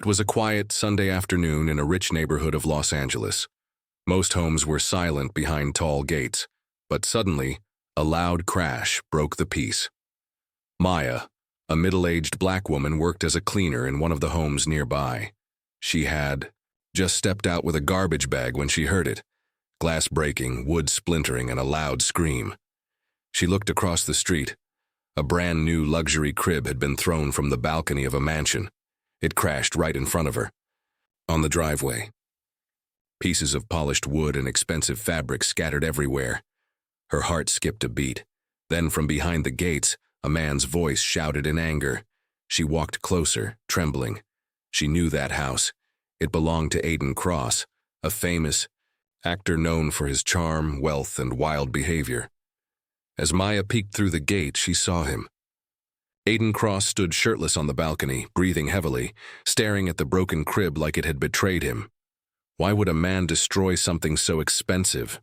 It was a quiet Sunday afternoon in a rich neighborhood of Los Angeles. Most homes were silent behind tall gates, but suddenly, a loud crash broke the peace. Maya, a middle-aged black woman, worked as a cleaner in one of the homes nearby. She had just stepped out with a garbage bag when she heard it, glass breaking, wood splintering, and a loud scream. She looked across the street. A brand-new luxury crib had been thrown from the balcony of a mansion. It crashed right in front of her, on the driveway. Pieces of polished wood and expensive fabric scattered everywhere. Her heart skipped a beat. Then from behind the gates, a man's voice shouted in anger. She walked closer, trembling. She knew that house. It belonged to Aiden Cross, a famous actor known for his charm, wealth, and wild behavior. As Maya peeked through the gate, she saw him. Aiden Cross stood shirtless on the balcony, breathing heavily, staring at the broken crib like it had betrayed him. Why would a man destroy something so expensive?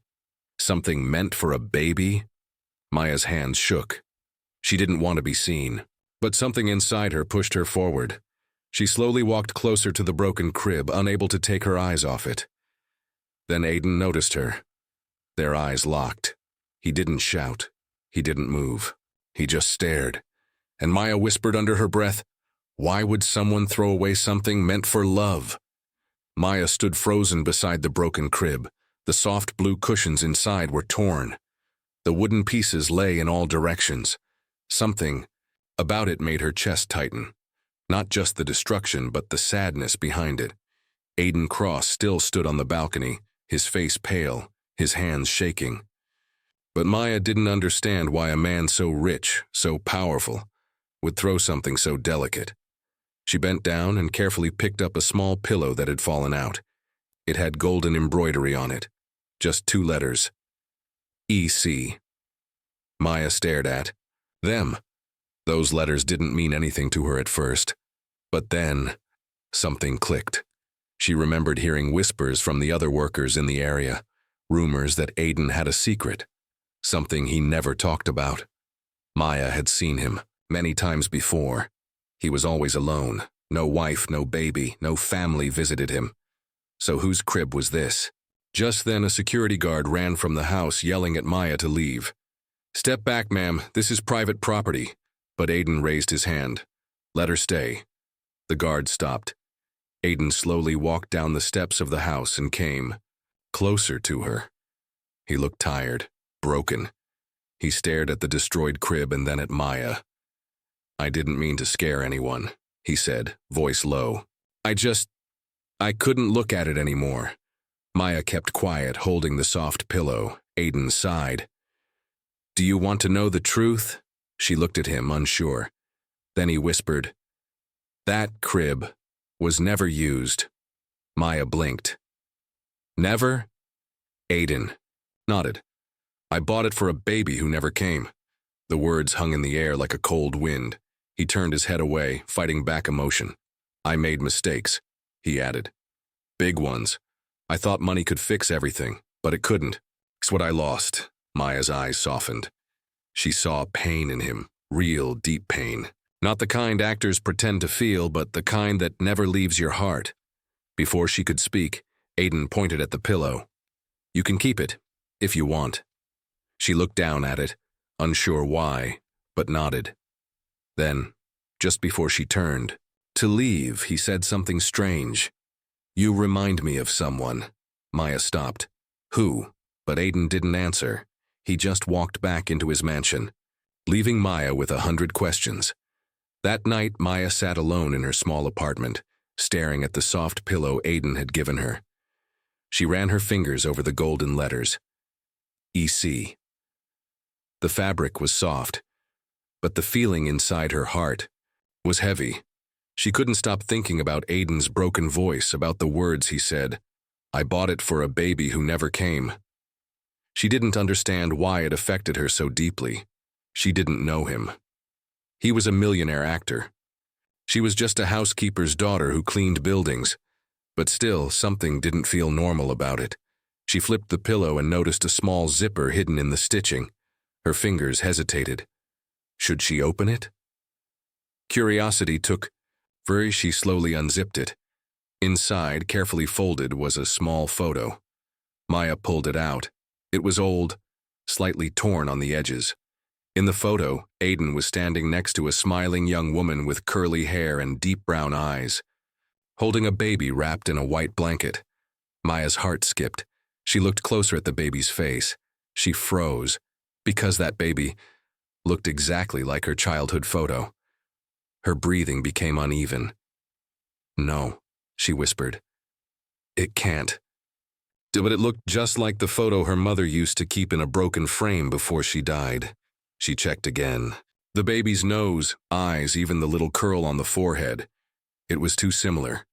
Something meant for a baby? Maya's hands shook. She didn't want to be seen, but something inside her pushed her forward. She slowly walked closer to the broken crib, unable to take her eyes off it. Then Aiden noticed her. Their eyes locked. He didn't shout. He didn't move. He just stared. And Maya whispered under her breath, "Why would someone throw away something meant for love?" Maya stood frozen beside the broken crib. The soft blue cushions inside were torn. The wooden pieces lay in all directions. Something about it made her chest tighten. Not just the destruction, but the sadness behind it. Aiden Cross still stood on the balcony, his face pale, his hands shaking. But Maya didn't understand why a man so rich, so powerful, would throw something so delicate. She bent down and carefully picked up a small pillow that had fallen out. It had golden embroidery on it. Just 2 letters. E.C. Maya stared at them. Those letters didn't mean anything to her at first. But then, something clicked. She remembered hearing whispers from the other workers in the area, rumors that Aiden had a secret, something he never talked about. Maya had seen him many times before. He was always alone. No wife, no baby, no family visited him. So whose crib was this? Just then a security guard ran from the house yelling at Maya to leave. "Step back, ma'am. This is private property." But Aiden raised his hand. "Let her stay." The guard stopped. Aiden slowly walked down the steps of the house and came closer to her. He looked tired, broken. He stared at the destroyed crib and then at Maya. "I didn't mean to scare anyone," he said, voice low. I couldn't look at it anymore." Maya kept quiet, holding the soft pillow. Aiden sighed. "Do you want to know the truth?" She looked at him, unsure. Then he whispered, "That crib was never used." Maya blinked. "Never?" Aiden nodded. "I bought it for a baby who never came." The words hung in the air like a cold wind. He turned his head away, fighting back emotion. "I made mistakes," he added. "Big ones. I thought money could fix everything, but it couldn't. It's what I lost." Maya's eyes softened. She saw pain in him, real, deep pain. Not the kind actors pretend to feel, but the kind that never leaves your heart. Before she could speak, Aiden pointed at the pillow. "You can keep it, if you want." She looked down at it, unsure why, but nodded. Then, just before she turned to leave, he said something strange. "You remind me of someone." Maya stopped. "Who?" But Aiden didn't answer. He just walked back into his mansion, leaving Maya with 100 questions. That night, Maya sat alone in her small apartment, staring at the soft pillow Aiden had given her. She ran her fingers over the golden letters. E.C. The fabric was soft, but the feeling inside her heart was heavy. She couldn't stop thinking about Aiden's broken voice, about the words he said. "I bought it for a baby who never came." She didn't understand why it affected her so deeply. She didn't know him. He was a millionaire actor. She was just a housekeeper's daughter who cleaned buildings. But still, something didn't feel normal about it. She flipped the pillow and noticed a small zipper hidden in the stitching. Her fingers hesitated. Should she open it? Curiosity took. She slowly unzipped it. Inside, carefully folded, was a small photo. Maya pulled it out. It was old, slightly torn on the edges. In the photo, Aiden was standing next to a smiling young woman with curly hair and deep brown eyes, holding a baby wrapped in a white blanket. Maya's heart skipped. She looked closer at the baby's face. She froze, because that baby looked exactly like her childhood photo. Her breathing became uneven. "No," she whispered. "It can't." But it looked just like the photo her mother used to keep in a broken frame before she died. She checked again. The baby's nose, eyes, even the little curl on the forehead. It was too similar.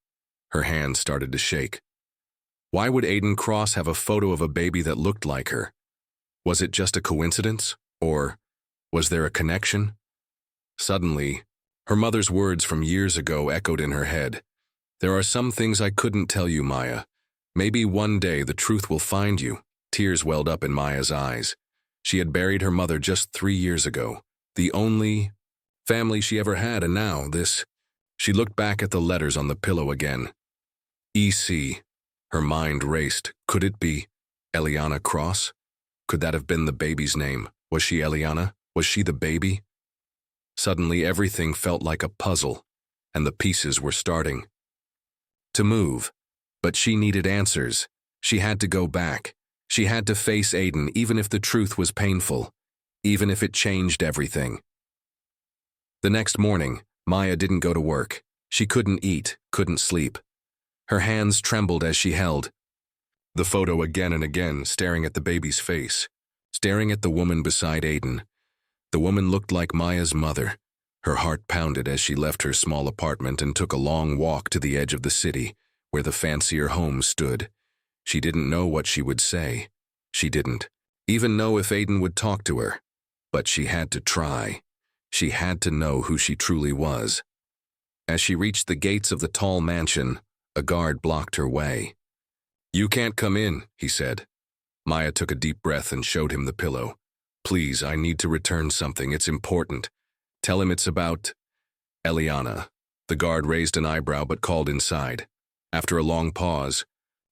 Her hands started to shake. Why would Aiden Cross have a photo of a baby that looked like her? Was it just a coincidence? Or was there a connection? Suddenly, her mother's words from years ago echoed in her head. "There are some things I couldn't tell you, Maya. Maybe one day the truth will find you." Tears welled up in Maya's eyes. She had buried her mother just 3 years ago, the only family she ever had, and now this. She looked back at the letters on the pillow again. EC. Her mind raced. Could it be Eliana Cross? Could that have been the baby's name? Was she Eliana? Was she the baby? Suddenly everything felt like a puzzle, and the pieces were starting to move. But she needed answers. She had to go back. She had to face Aiden, even if the truth was painful, even if it changed everything. The next morning, Maya didn't go to work. She couldn't eat, couldn't sleep. Her hands trembled as she held the photo again and again, staring at the baby's face, staring at the woman beside Aiden. The woman looked like Maya's mother. Her heart pounded as she left her small apartment and took a long walk to the edge of the city, where the fancier homes stood. She didn't know what she would say. She didn't even know if Aiden would talk to her. But she had to try. She had to know who she truly was. As she reached the gates of the tall mansion, a guard blocked her way. "You can't come in," he said. Maya took a deep breath and showed him the pillow. "Please, I need to return something. It's important. Tell him it's about Eliana." The guard raised an eyebrow but called inside. After a long pause,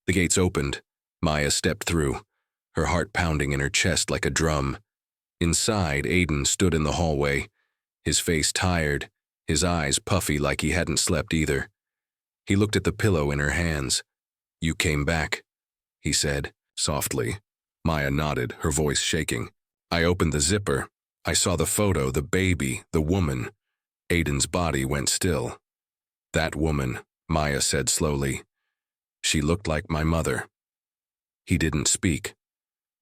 the gates opened. Maya stepped through, her heart pounding in her chest like a drum. Inside, Aiden stood in the hallway, his face tired, his eyes puffy like he hadn't slept either. He looked at the pillow in her hands. "You came back," he said, softly. Maya nodded, her voice shaking. "I opened the zipper. I saw the photo, the baby, the woman." Aiden's body went still. "That woman," Maya said slowly. "She looked like my mother." He didn't speak.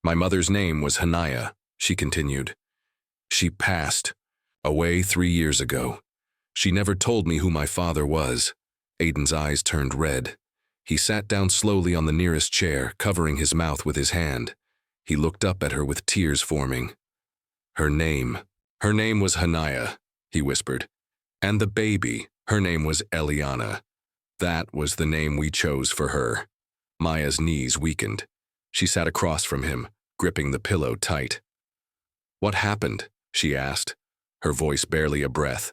"My mother's name was Hanaya," she continued. "She passed away 3 years ago. She never told me who my father was." Aiden's eyes turned red. He sat down slowly on the nearest chair, covering his mouth with his hand. He looked up at her with tears forming. Her name was Hanaya," he whispered. "And the baby, her name was Eliana. That was the name we chose for her." Maya's knees weakened. She sat across from him, gripping the pillow tight. "What happened?" she asked, her voice barely a breath.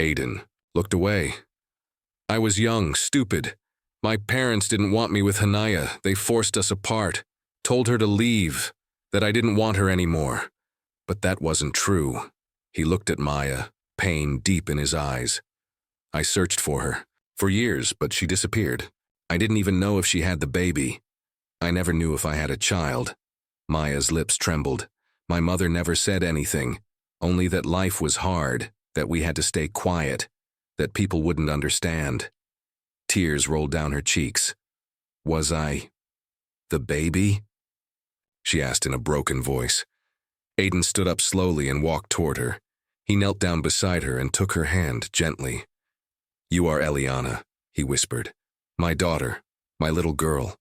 Aiden looked away. "I was young, stupid. My parents didn't want me with Hanaya. They forced us apart, told her to leave, that I didn't want her anymore. But that wasn't true." He looked at Maya, pain deep in his eyes. "I searched for her for years, but she disappeared. I didn't even know if she had the baby. I never knew if I had a child." Maya's lips trembled. "My mother never said anything, only that life was hard, that we had to stay quiet, that people wouldn't understand." Tears rolled down her cheeks. "Was I the baby?" she asked in a broken voice. Aiden stood up slowly and walked toward her. He knelt down beside her and took her hand gently. "You are Eliana," he whispered. "My daughter, my little girl."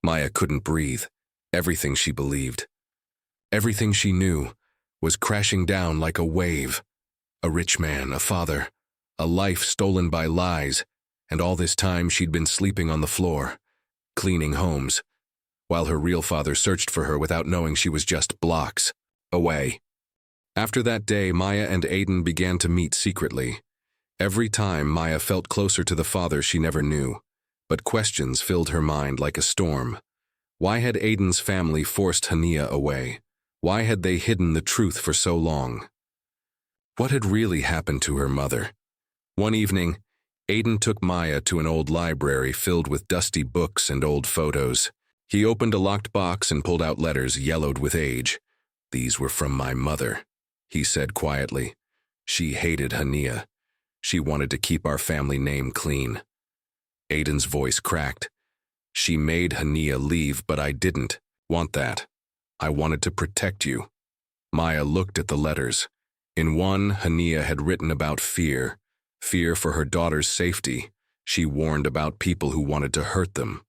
Maya couldn't breathe. Everything she believed, everything she knew, was crashing down like a wave. A rich man, a father, a life stolen by lies, and all this time she'd been sleeping on the floor, cleaning homes, while her real father searched for her without knowing she was just blocks away. After that day, Maya and Aiden began to meet secretly. Every time, Maya felt closer to the father she never knew. but questions filled her mind like a storm. Why had Aiden's family forced Hania away? Why had they hidden the truth for so long? What had really happened to her mother? One evening, Aiden took Maya to an old library filled with dusty books and old photos. He opened a locked box and pulled out letters yellowed with age. "These were from my mother," he said quietly. "She hated Hania. She wanted to keep our family name clean." Aiden's voice cracked. "She made Hania leave, but I didn't want that. I wanted to protect you." Maya looked at the letters. In one, Hania had written about fear for her daughter's safety. She warned about people who wanted to hurt them.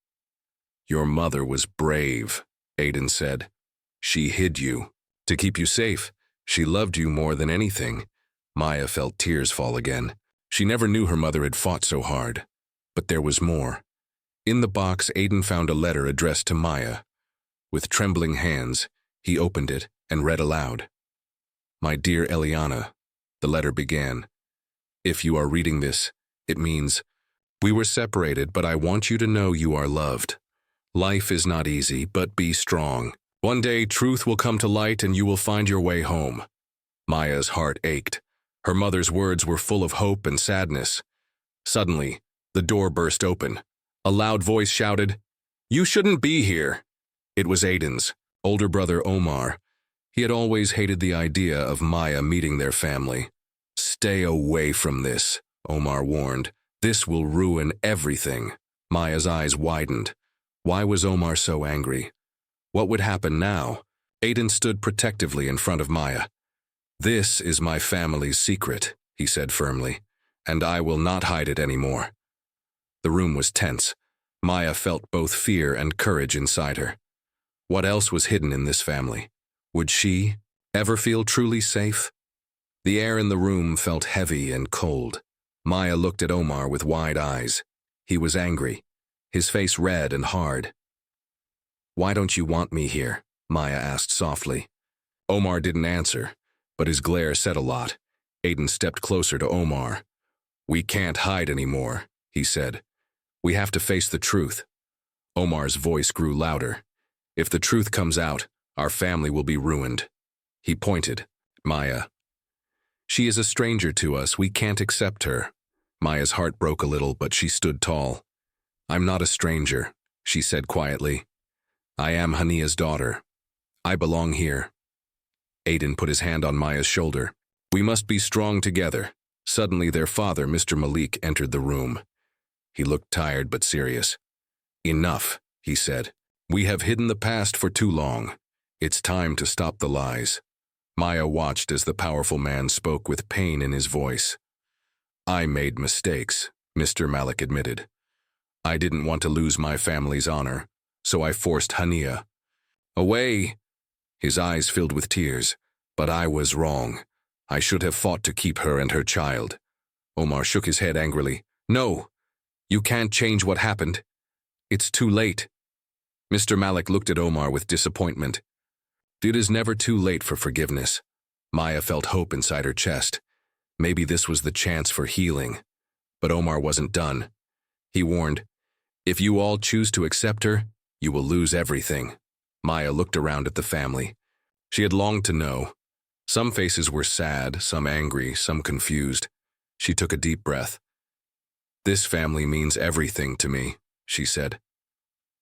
"Your mother was brave," Aiden said. "She hid you to keep you safe. She loved you more than anything." Maya felt tears fall again. She never knew her mother had fought so hard. But there was more. In the box, Aiden found a letter addressed to Maya. With trembling hands, he opened it and read aloud. "My dear Eliana," the letter began. "If you are reading this, it means we were separated, but I want you to know you are loved. Life is not easy, but be strong. One day, truth will come to light and you will find your way home." Maya's heart ached. Her mother's words were full of hope and sadness. Suddenly, the door burst open. A loud voice shouted, "You shouldn't be here." It was Aiden's older brother Omar. He had always hated the idea of Maya meeting their family. "Stay away from this," Omar warned. "This will ruin everything." Maya's eyes widened. Why was Omar so angry? What would happen now? Aiden stood protectively in front of Maya. "This is my family's secret," he said firmly, "and I will not hide it anymore." The room was tense. Maya felt both fear and courage inside her. What else was hidden in this family? Would she ever feel truly safe? The air in the room felt heavy and cold. Maya looked at Omar with wide eyes. He was angry, his face red and hard. "Why don't you want me here?" Maya asked softly. Omar didn't answer, but his glare said a lot. Aiden stepped closer to Omar. "We can't hide anymore," he said. "We have to face the truth." Omar's voice grew louder. "If the truth comes out, our family will be ruined." He pointed. "Maya. She is a stranger to us. We can't accept her." Maya's heart broke a little, but she stood tall. "I'm not a stranger," she said quietly. "I am Hania's daughter. I belong here." Aiden put his hand on Maya's shoulder. "We must be strong together." Suddenly their father, Mr. Malik, entered the room. He looked tired but serious. "Enough," he said. "We have hidden the past for too long. It's time to stop the lies." Maya watched as the powerful man spoke with pain in his voice. "I made mistakes," Mr. Malik admitted. "I didn't want to lose my family's honor, so I forced Hania away." His eyes filled with tears. "But I was wrong. I should have fought to keep her and her child." Omar shook his head angrily. "No, you can't change what happened. It's too late." Mr. Malik looked at Omar with disappointment. It is never too late for forgiveness. Maya felt hope inside her chest. Maybe this was the chance for healing. But Omar wasn't done. He warned, "If you all choose to accept her, you will lose everything." Maya looked around at the family. She had longed to know. Some faces were sad, some angry, some confused. She took a deep breath. "This family means everything to me," she said.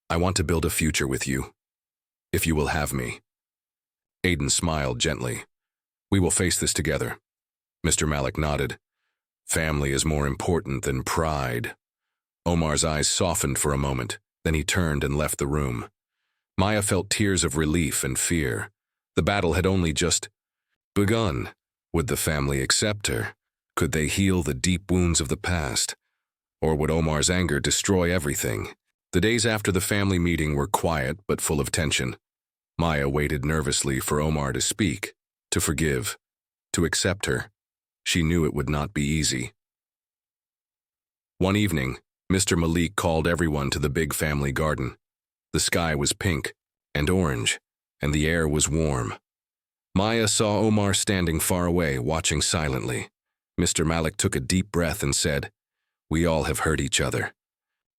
"I want to build a future with you, if you will have me." Aiden smiled gently. "We will face this together." Mr. Malik nodded. "Family is more important than pride." Omar's eyes softened for a moment, then he turned and left the room. Maya felt tears of relief and fear. The battle had only just begun. Would the family accept her? Could they heal the deep wounds of the past? Or would Omar's anger destroy everything? The days after the family meeting were quiet but full of tension. Maya waited nervously for Omar to speak, to forgive, to accept her. She knew it would not be easy. One evening, Mr. Malik called everyone to the big family garden. The sky was pink and orange, and the air was warm. Maya saw Omar standing far away, watching silently. Mr. Malik took a deep breath and said, "We all have hurt each other.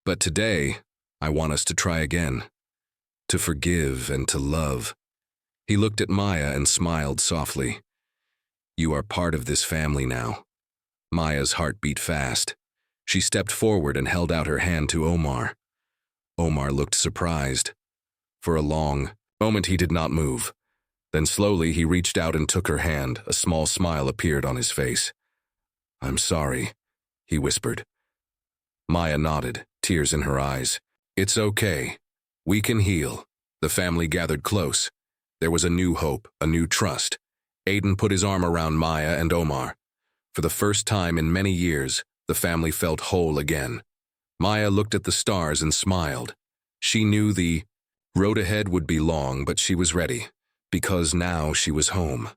But today, I want us to try again. To forgive and to love. He looked at Maya and smiled softly. You are part of this family now. Maya's heart beat fast. She stepped forward and held out her hand to Omar. Omar looked surprised. For a long moment he did not move. Then slowly he reached out and took her hand. A small smile appeared on his face. I'm sorry, he whispered. Maya nodded, tears in her eyes. It's okay. We can heal. The family gathered close. There was a new hope, a new trust. Aiden put his arm around Maya and Omar. For the first time in many years, the family felt whole again. Maya looked at the stars and smiled. She knew the road ahead would be long, but she was ready, because now she was home.